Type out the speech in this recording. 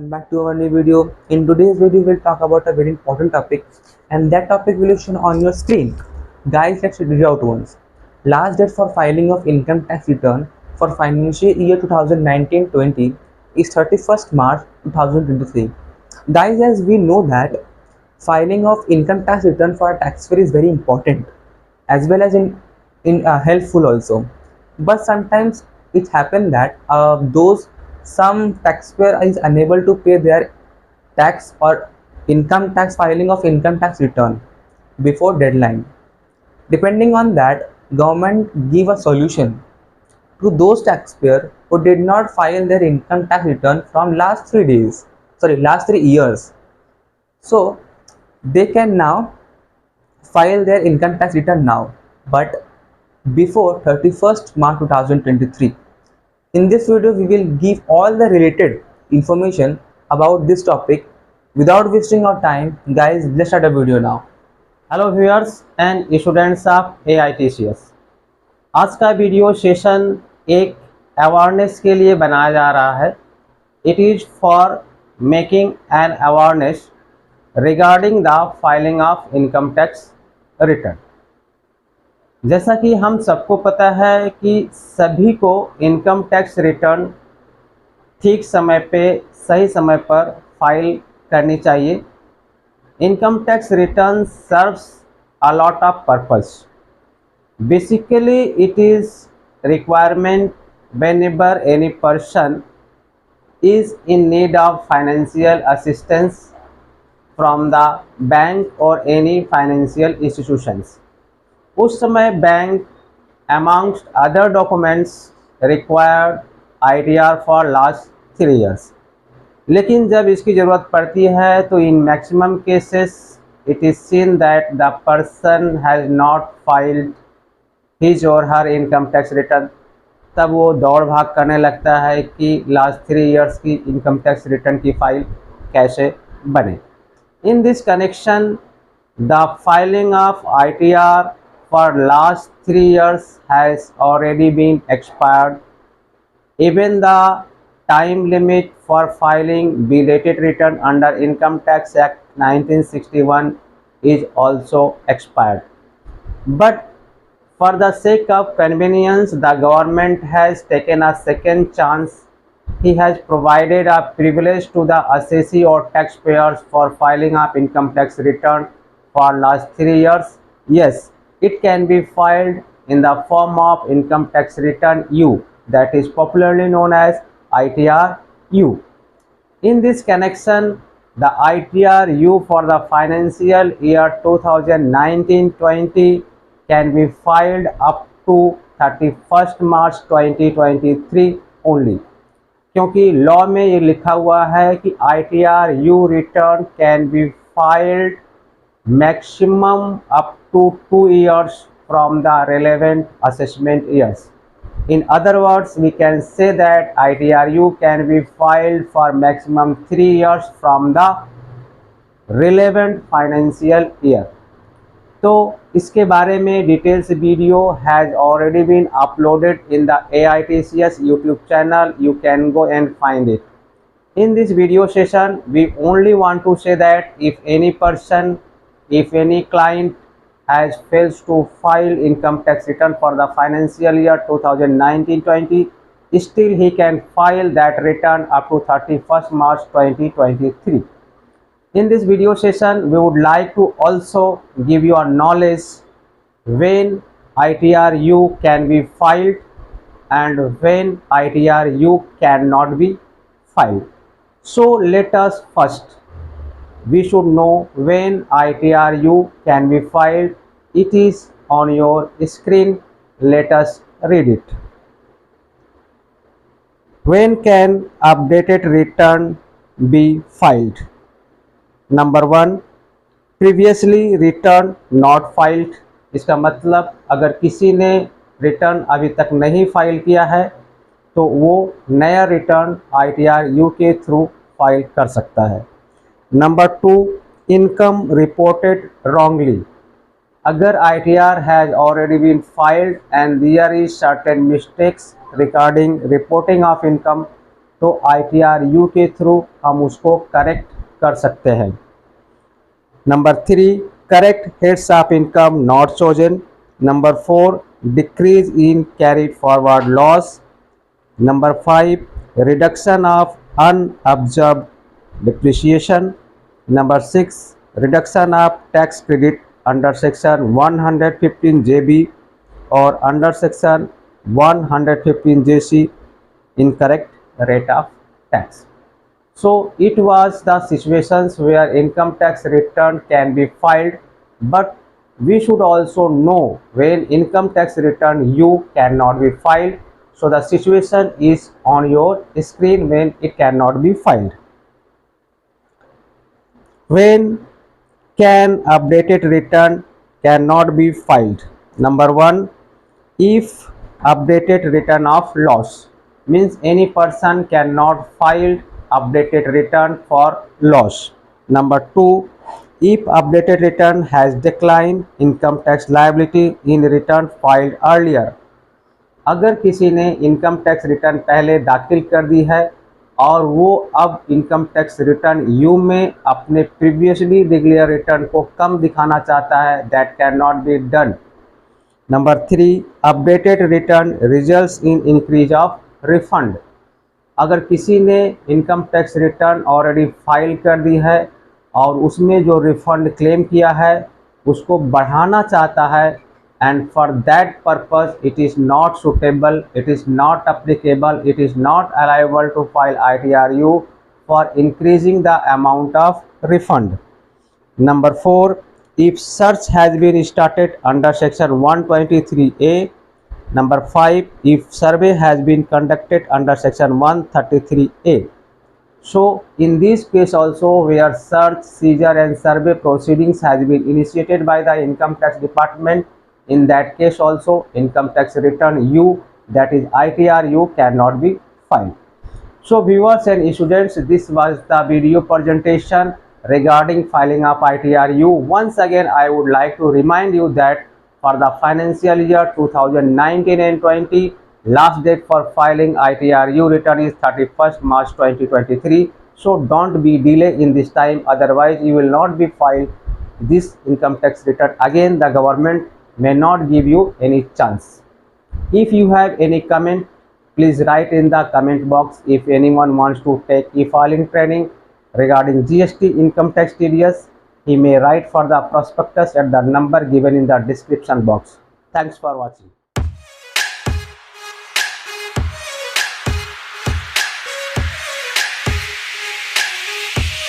welcome back to our new video. In today's video, we'll talk about a very important topic, and that topic will be shown on your screen. Guys, let's read it out once. Last date for filing of income tax return for financial year 2019-20 is 31st March 2023. Guys, as we know that filing of income tax return for a taxpayer is very important, as well as in helpful also. But sometimes it happen that those some taxpayer is unable to pay their tax or income tax filing of income tax return before deadline. Depending on that, government give a solution to those taxpayer who did not file their income tax return from last 3 years. So they can now file their income tax return now, but before 31st March 2023. In this video, we will give all the related information about this topic. Without wasting our time, guys, let's start the video now. Hello viewers and students of AITCS। आज का video session एक awareness के लिए बनाया जा रहा है। It is for making an awareness regarding the filing of income tax return. जैसा कि हम सबको पता है कि सभी को इनकम टैक्स रिटर्न ठीक समय पे सही समय पर फाइल करनी चाहिए। Income tax return serves a lot of purpose. Basically, it is requirement whenever any person is in need of financial assistance from the bank or any financial institutions. उस समय bank amongst other documents required ITR for last 3 years. लेकिन जब इसकी ज़रूरत पड़ती है तो in maximum cases it is seen that the person has not filed his और हर इनकम टैक्स रिटर्न। तब वो दौड़ भाग करने लगता है कि लास्ट 3 इयर्स की इनकम टैक्स रिटर्न की फ़ाइल कैसे बने। In this connection the filing of ITR for last 3 years has already been expired. Even the time limit for filing belated return under Income Tax Act 1961 is also expired. But for the sake of convenience, the government has taken a second chance. He has provided a privilege to the assessee or taxpayers for filing of income tax return for last 3 years. Yes, it can be filed in the form of income tax return U, that is popularly known as ITR U. In this connection, the ITR U for the financial year 2019-20 can be filed up to 31st March 2023 only. क्योंकि law में ये लिखा हुआ है कि ITR U return can be filed maximum up to 2 years from the relevant assessment years. In other words, we can say that ITRU can be filed for maximum 3 years from the relevant financial year. तो इसके बारे में details video has already been uploaded in the AITCS YouTube channel. You can go and find it. In this video session, we only want to say that if any client has fails to file income tax return for the financial year 2019-20, still he can file that return up to 31st March 2023. In this video session, we would like to also give you a knowledge when ITRU can be filed and when ITRU cannot be filed. So let us first, we should know when ITRU can be filed. It is on your screen. Let us read it. When can updated return be filed? Number 1, previously return not filed. इसका मतलब अगर किसी ने return अभी तक नहीं file किया है तो वो नया रिटर्न ITRU के थ्रू फाइल कर सकता है। Number 2, income reported wrongly. अगर ITR has already been filed and there is certain mistakes regarding reporting of income, तो ITRU के थ्रू हम उसको करेक्ट कर सकते हैं। Number 3, correct heads of income not chosen. Number 4, decrease in carried forward loss. Number 5, reduction of unabsorbed depreciation. Number 6, reduction of tax credit under section 115 JB और under section 115 JC, incorrect rate of tax. So it was the situations where income tax return can be filed, but we should also know when income tax return you cannot be filed. So the situation is on your screen when it cannot be filed. When can updated return cannot be filed? Number 1, if updated return of loss, means any person cannot file updated return for loss. Number 2, if updated return has declined income tax liability in return filed earlier. अगर किसी ने income tax return पहले दाखिल कर दी है और वो अब इनकम टैक्स रिटर्न यू में अपने प्रीवियसली डिक्लेयर रिटर्न को कम दिखाना चाहता है, that can not be done. Number 3, updated return results in increase of refund. अगर किसी ने income tax return already file कर दी है और उसमें जो रिफंड क्लेम किया है उसको बढ़ाना चाहता है, and for that purpose it is not suitable, it is not applicable, it is not allowable to file ITRU for increasing the amount of refund. Number 4, if search has been started under section 123A. Number 5, if survey has been conducted under section 133A. So in this case also, where search, seizure and survey proceedings has been initiated by the income tax department, in that case also income tax return U, that is ITRU, cannot be filed. So viewers and students, this was the video presentation regarding filing of ITRU. Once again, I would like to remind you that for the financial year 2019 and 20, last date for filing ITRU return is 31st March 2023. So don't be delay in this time, otherwise you will not be filed this income tax return. Again, the government may not give you any chance. If you have any comment, please write in the comment box. If anyone wants to take e-filing training regarding GST income tax TDS, he may write for the prospectus at the number given in the description box. Thanks for watching.